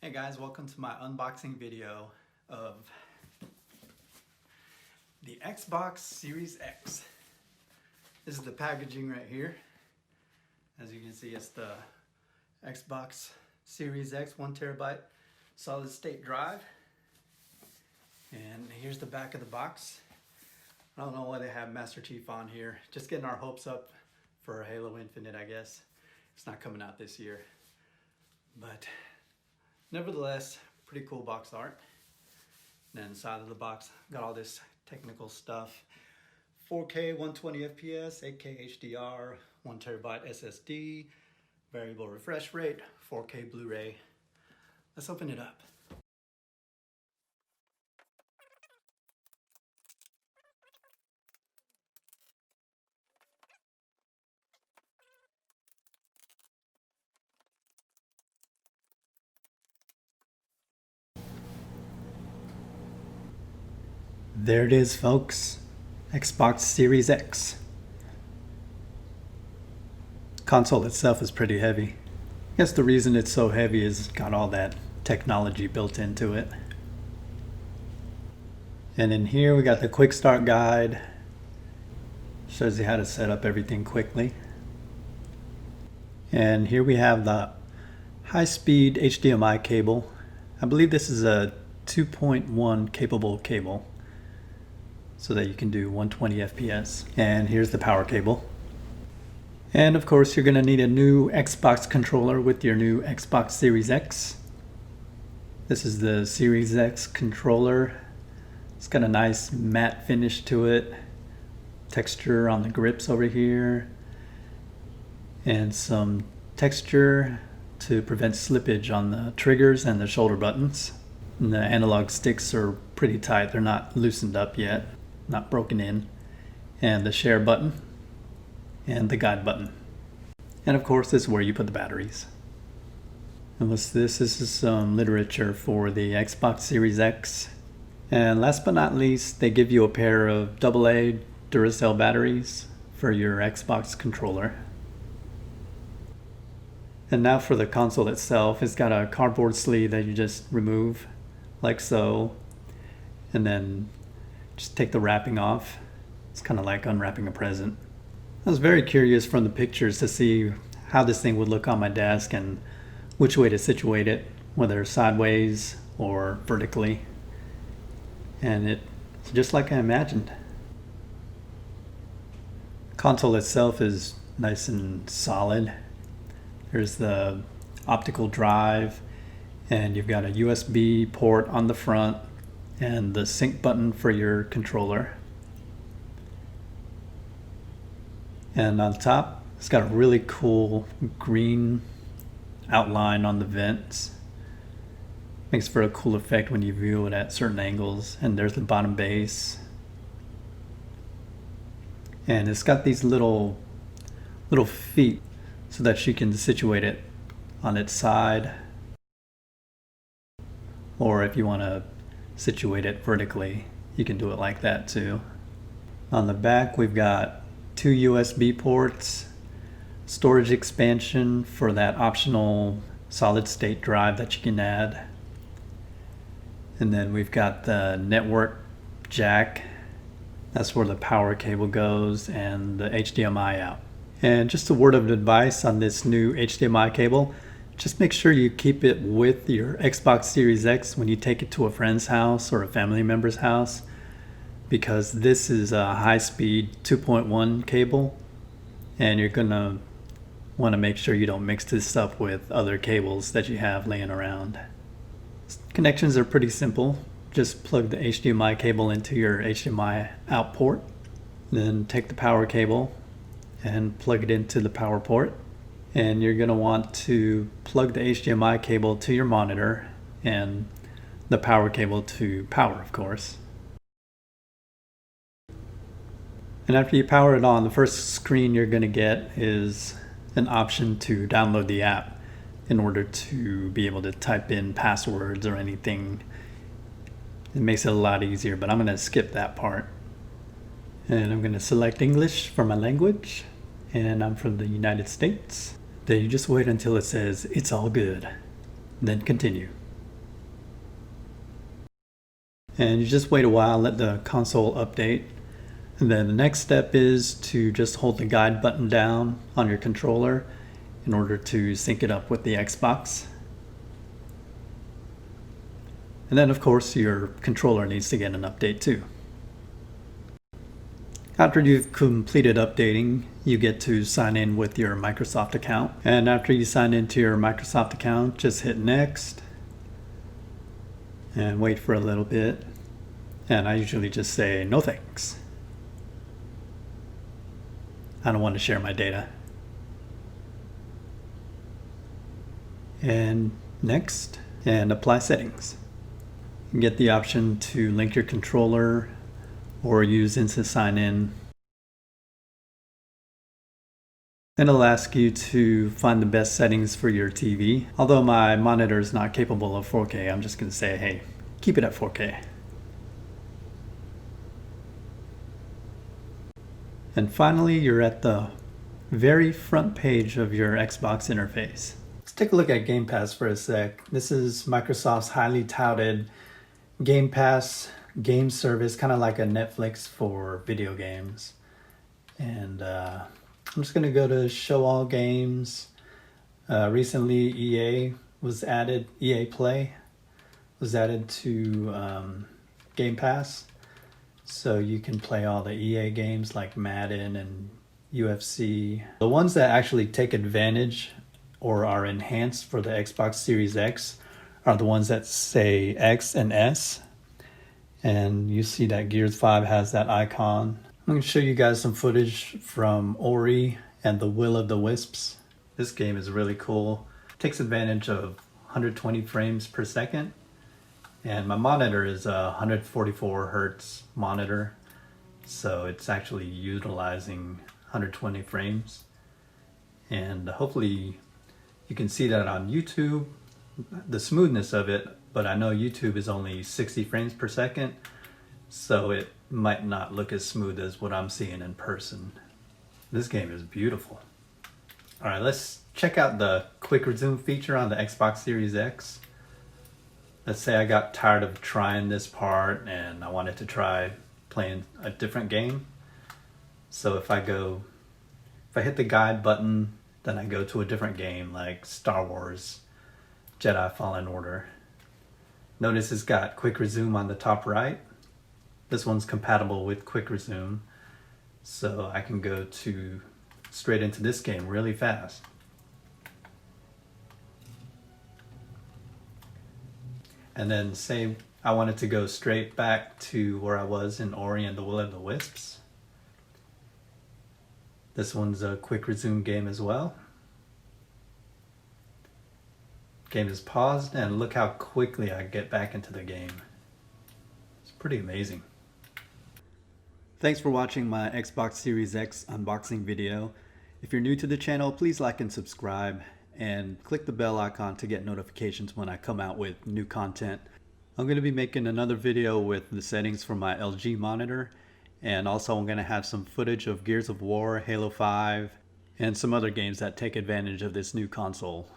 Hey guys, welcome to my unboxing video of the Xbox Series X. This is the packaging right here. As you can see, it's the Xbox Series X 1TB solid state drive. And here's the back of the box. I don't know why they have Master Chief on here. Just getting our hopes up for Halo Infinite, I guess. It's not coming out this year. But nevertheless, pretty cool box art. And then inside of the box, got all this technical stuff. 4K 120 FPS, 8K HDR, 1TB SSD, variable refresh rate, 4K Blu-ray. Let's open it up. There it is, folks. Xbox Series X. Console itself is pretty heavy. I guess the reason it's so heavy is it's got all that technology built into it. And in here we got the quick start guide. Shows you how to set up everything quickly. And here we have the high-speed HDMI cable. I believe this is a 2.1 capable cable, so that you can do 120 FPS. And here's the power cable. And of course, you're gonna need a new Xbox controller with your new Xbox Series X. This is the Series X controller. It's got a nice matte finish to it, texture on the grips over here, and some texture to prevent slippage on the triggers and the shoulder buttons. And the analog sticks are pretty tight, they're not loosened up yet. Not broken in, and the share button and the guide button, and of course this is where you put the batteries. And what's this? This is some literature for the Xbox Series X. And last but not least, they give you a pair of AA Duracell batteries for your Xbox controller. And now for the console itself. It's got a cardboard sleeve that you just remove like so, and then just take the wrapping off. It's kind of like unwrapping a present. I was very curious from the pictures to see how this thing would look on my desk and which way to situate it, whether sideways or vertically. And it's just like I imagined. The console itself is nice and solid. There's the optical drive, and you've got a USB port on the front and the sync button for your controller. And on top, it's got a really cool green outline on the vents. Makes for a cool effect when you view it at certain angles. And there's the bottom base. And it's got these little feet so that you can situate it on its side, or if you want to situate it vertically, you can do it like that too. On the back, we've got 2 USB ports, storage expansion for that optional solid state drive that you can add, and then we've got the network jack. That's where the power cable goes, and the HDMI out. And just a word of advice on this new HDMI cable: just make sure you keep it with your Xbox Series X when you take it to a friend's house or a family member's house, because this is a high-speed 2.1 cable, and you're gonna want to make sure you don't mix this up with other cables that you have laying around. Connections are pretty simple. Just plug the HDMI cable into your HDMI out port, then take the power cable and plug it into the power port. And you're going to want to plug the HDMI cable to your monitor and the power cable to power, of course. And after you power it on, the first screen you're going to get is an option to download the app in order to be able to type in passwords or anything. It makes it a lot easier, but I'm going to skip that part. And I'm going to select English for my language, and I'm from the United States. Then you just wait until it says it's all good, then continue. And you just wait a while, let the console update. And then the next step is to just hold the guide button down on your controller in order to sync it up with the Xbox. And then of course your controller needs to get an update too. After you've completed updating, you get to sign in with your Microsoft account. And after you sign into your Microsoft account, just hit next and wait for a little bit. And I usually just say no thanks. I don't want to share my data. And next, and apply settings. You get the option to link your controller or use instant sign-in. And it'll ask you to find the best settings for your TV. Although my monitor is not capable of 4K, I'm just going to say, hey, keep it at 4K. And finally, you're at the very front page of your Xbox interface. Let's take a look at Game Pass for a sec. This is Microsoft's highly touted Game Pass game service, kind of like a Netflix for video games. And I'm just going to go to show all games. Recently EA Play was added to Game Pass. So you can play all the EA games like Madden and UFC. The ones that actually take advantage or are enhanced for the Xbox Series X are the ones that say X and S. And you see that Gears 5 has that icon. I'm going to show you guys some footage from Ori and the Will of the Wisps. This game is really cool. It takes advantage of 120 frames per second. And my monitor is a 144 hertz monitor. So it's actually utilizing 120 frames. And hopefully you can see that on YouTube, the smoothness of it, but I know YouTube is only 60 frames per second, so it might not look as smooth as what I'm seeing in person. This game is beautiful. All right, let's check out the quick resume feature on the Xbox Series X. Let's say I got tired of trying this part and I wanted to try playing a different game. So if I hit the guide button, then I go to a different game like Star Wars Jedi Fallen Order. Notice it's got quick resume on the top right. This one's compatible with quick resume, so I can go straight into this game really fast. And then say I wanted to go straight back to where I was in Ori and the Will of the Wisps. This one's a quick resume game as well. Game is paused and look how quickly I get back into the game. It's pretty amazing. Thanks for watching my Xbox Series X unboxing video. If you're new to the channel, please like and subscribe and click the bell icon to get notifications when I come out with new content. I'm going to be making another video with the settings for my LG monitor, and also I'm going to have some footage of Gears of War, Halo 5, and some other games that take advantage of this new console.